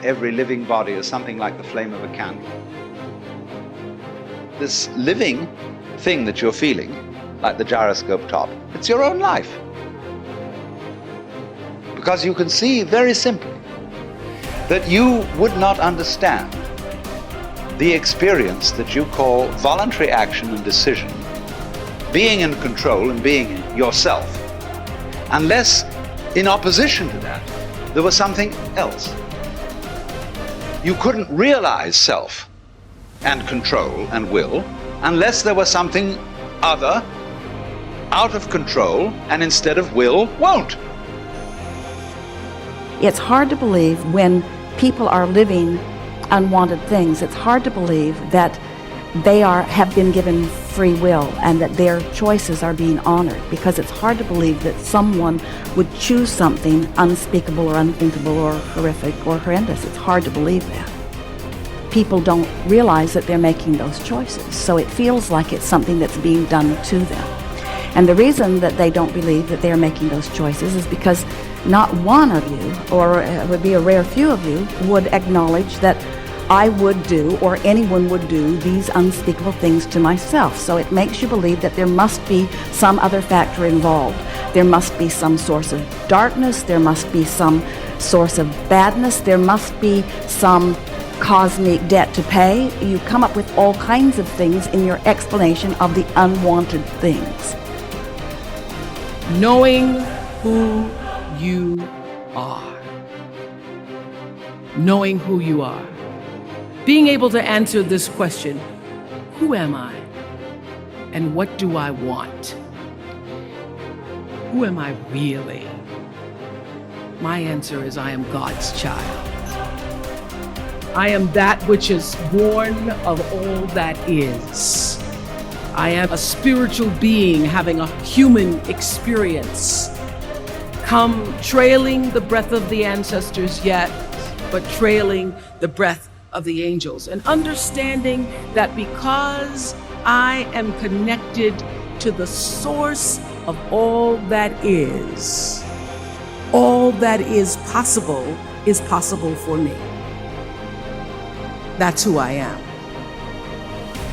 every living body as something like the flame of a candle. This living thing that you're feeling, like the gyroscope top, it's your own life. Because you can see very simply that you would not understand the experience that you call voluntary action and decision, being in control and being yourself, unless in opposition to that there was something else. You couldn't realize self and control and will unless there was something other, out of control, and instead of will, won't. It's hard to believe when people are living unwanted things. It's hard to believe that they have been given free will and that their choices are being honored, because it's hard to believe that someone would choose something unspeakable or unthinkable or horrific or horrendous. It's hard to believe that. People don't realize that they're making those choices, so it feels like it's something that's being done to them. And the reason that they don't believe that they're making those choices is because not one of you, or it would be a rare few of you, would acknowledge that I would do, or anyone would do, these unspeakable things to myself. So it makes you believe that there must be some other factor involved. There must be some source of darkness, there must be some source of badness, there must be some cosmic debt to pay. You come up with all kinds of things in your explanation of the unwanted things. Knowing who you are. Knowing who you are. Being able to answer this question, who am I? And what do I want? Who am I really? My answer is I am God's child. I am that which is born of all that is. I am a spiritual being having a human experience. Come trailing the breath of the ancestors yet, but trailing the breath of the angels, and understanding that because I am connected to the source of all that is possible for me. That's who I am.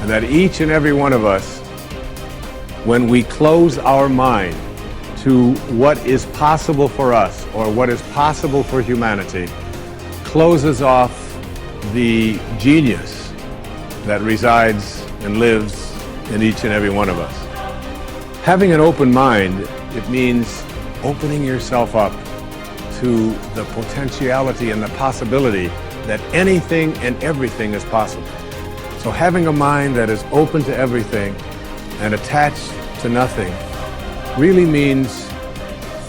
And that each and every one of us, when we close our mind to what is possible for us or what is possible for humanity, closes off the genius that resides and lives in each and every one of us. Having an open mind, it means opening yourself up to the potentiality and the possibility that anything and everything is possible. So having a mind that is open to everything and attached to nothing really means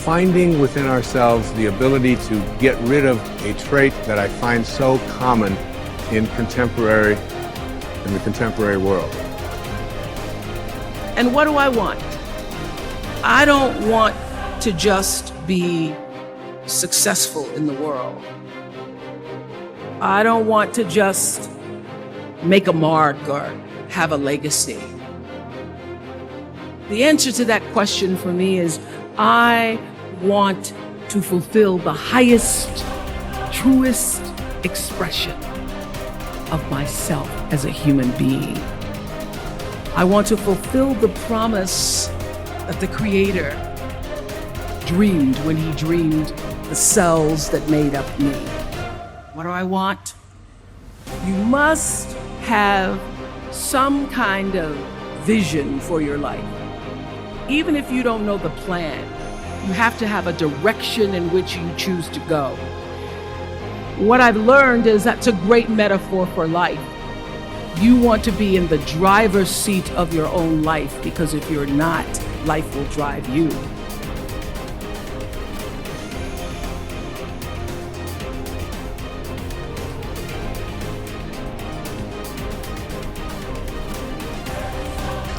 finding within ourselves the ability to get rid of a trait that I find so common in the contemporary world. And what do I want? I don't want to just be successful in the world. I don't want to just make a mark or have a legacy. The answer to that question for me is I want to fulfill the highest, truest expression of myself as a human being. I want to fulfill the promise that the Creator dreamed when He dreamed the cells that made up me. What do I want? You must have some kind of vision for your life. Even if you don't know the plan, you have to have a direction in which you choose to go. What I've learned is that's a great metaphor for life. You want to be in the driver's seat of your own life, because if you're not, life will drive you.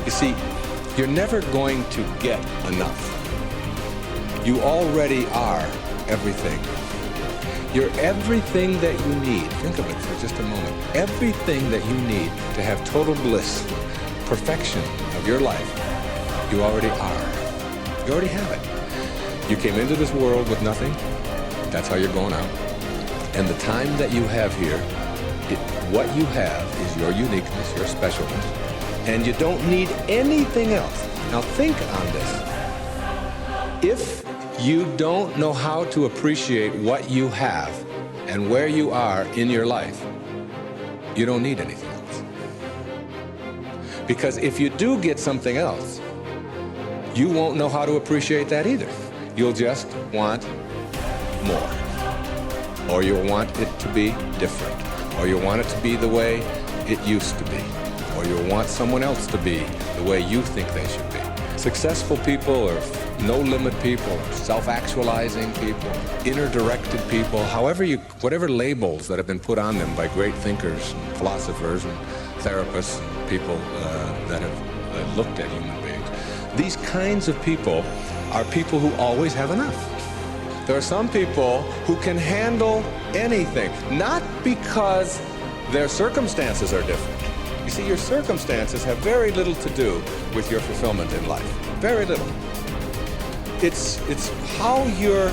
You see, you're never going to get enough. You already are everything. You're everything that you need. Think of it for just a moment. Everything that you need to have total bliss, perfection of your life, you already are. You already have it. You came into this world with nothing. That's how you're going out. And the time that you have here, what you have is your uniqueness, your specialness, and you don't need anything else. Now think on this. If you don't know how to appreciate what you have and where you are in your life, you don't need anything else. Because if you do get something else, you won't know how to appreciate that either. You'll just want more. Or you'll want it to be different. Or you'll want it to be the way it used to be. Or you'll want someone else to be the way you think they should be. Successful people or no-limit people, or self-actualizing people, inner-directed people, whatever labels that have been put on them by great thinkers and philosophers and therapists and people that have looked at human beings. These kinds of people are people who always have enough. There are some people who can handle anything, not because their circumstances are different. You see, your circumstances have very little to do with your fulfillment in life. Very little. It's how you're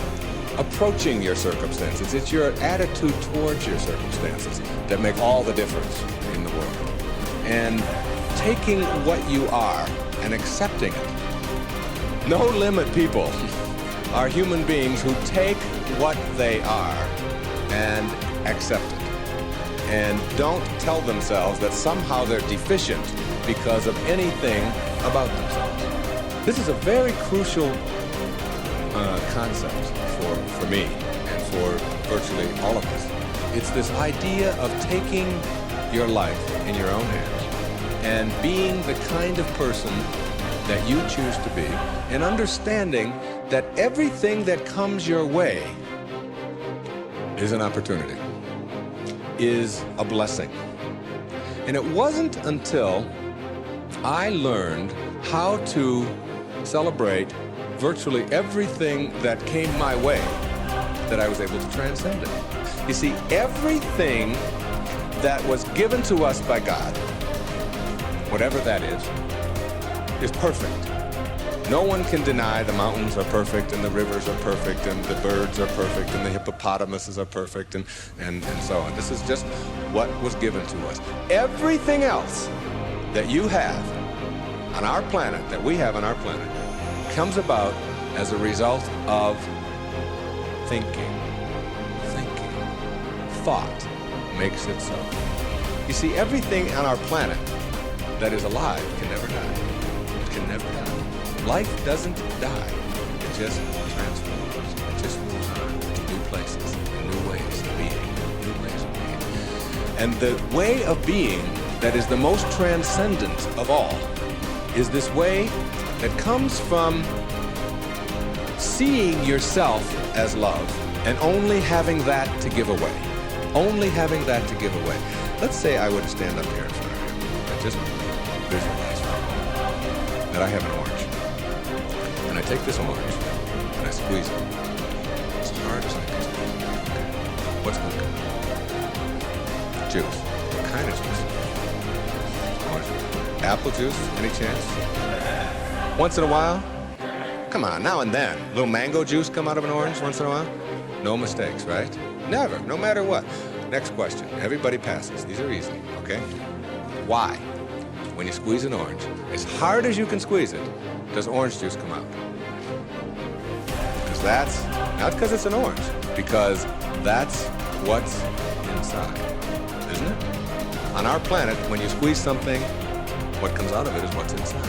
approaching your circumstances. It's your attitude towards your circumstances that make all the difference in the world. And taking what you are and accepting it. No-limit people are human beings who take what they are and accept it. And don't tell themselves that somehow they're deficient because of anything about themselves. This is a very crucial concept for me and for virtually all of us. It's this idea of taking your life in your own hands and being the kind of person that you choose to be, and understanding that everything that comes your way is an opportunity, is a blessing. And it wasn't until I learned how to celebrate virtually everything that came my way that I was able to transcend it. You see, everything that was given to us by God, whatever that is perfect. No one can deny the mountains are perfect and the rivers are perfect and the birds are perfect and the hippopotamuses are perfect and so on. This is just what was given to us. Everything else that you have on our planet, that we have on our planet, comes about as a result of thinking. Thought makes it so. You see, everything on our planet that is alive can never die. It can never die. Life doesn't die. It just transforms. It just moves on to new places, new ways of being, And the way of being that is the most transcendent of all is this way that comes from seeing yourself as love and only having that to give away. Only having that to give away. Let's say I were to stand up here in front of you and just visualize for a moment that I have an orange. And I take this orange and I squeeze it as hard as I can squeeze it. What's going to come out? Juice. What kind of juice? Orange juice. Apple juice? Any chance? Once in a while? Come on, now and then. A little mango juice come out of an orange once in a while? No mistakes, right? Never, no matter what. Next question. Everybody passes. These are easy, okay? Why, when you squeeze an orange, as hard as you can squeeze it, does orange juice come out? Because that's, not because it's an orange, because that's what's inside, isn't it? On our planet, when you squeeze something, what comes out of it is what's inside.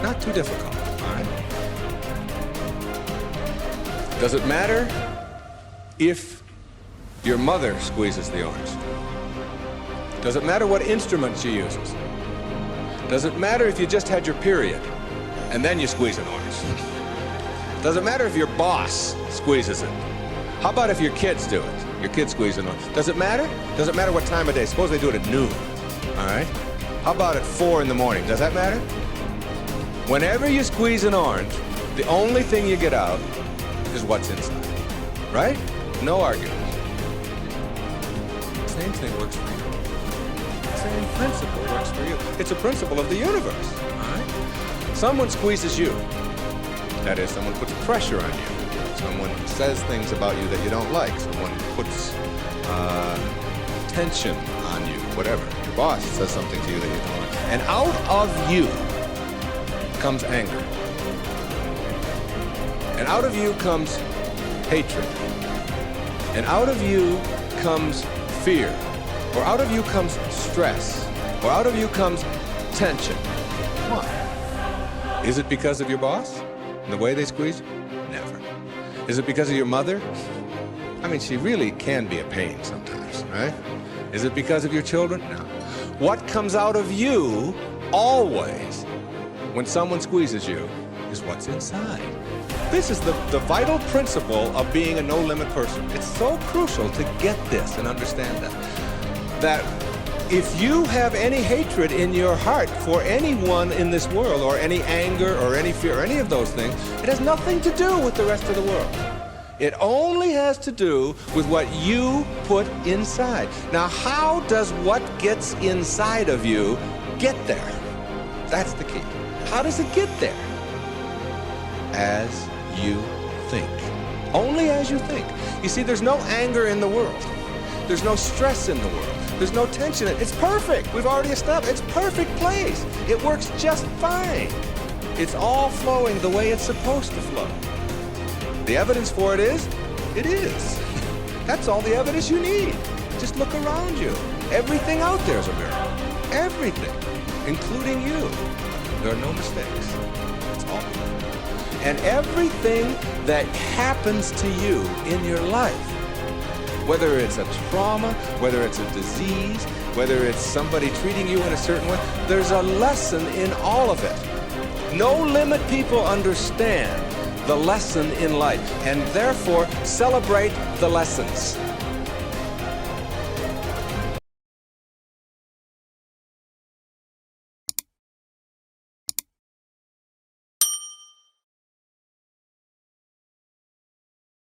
Not too difficult, all right? Does it matter if your mother squeezes the orange? Does it matter what instrument she uses? Does it matter if you just had your period and then you squeeze an orange? Does it matter if your boss squeezes it? How about if your kids do it? Your kids squeeze an orange. Does it matter? Does it matter what time of day? Suppose they do it at noon, all right? How about at 4 in the morning? Does that matter? Whenever you squeeze an orange, the only thing you get out is what's inside, right? No argument. Same thing works for you. Same principle works for you. It's a principle of the universe, all right? Someone squeezes you. That is, someone puts pressure on you. Someone says things about you that you don't like. Someone puts tension on you, whatever. Your boss says something to you that you don't like. And out of you comes anger. And out of you comes hatred. And out of you comes fear. Or out of you comes stress. Or out of you comes tension. Why? Is it because of your boss and the way they squeeze you? Never. Is it because of your mother? I mean, she really can be a pain sometimes, right? Is it because of your children? No. What comes out of you always when someone squeezes you is what's inside. This is the vital principle of being a no-limit person. It's so crucial to get this and understand that if you have any hatred in your heart for anyone in this world, or any anger or any fear or any of those things, it has nothing to do with the rest of the world. It only has to do with what you put inside. Now, how does what gets inside of you get there? That's the key. How does it get there? As you think. Only as you think. You see, there's no anger in the world. There's no stress in the world. There's no tension. It's perfect. We've already established. It's perfect place. It works just fine. It's all flowing the way it's supposed to flow. The evidence for it is. That's all the evidence you need. Just look around you. Everything out there is a miracle. Everything, including you. There are no mistakes. It's all good. And everything that happens to you in your life, whether it's a trauma, whether it's a disease, whether it's somebody treating you in a certain way, there's a lesson in all of it. No-limit people understand the lesson in life, and therefore celebrate the lessons.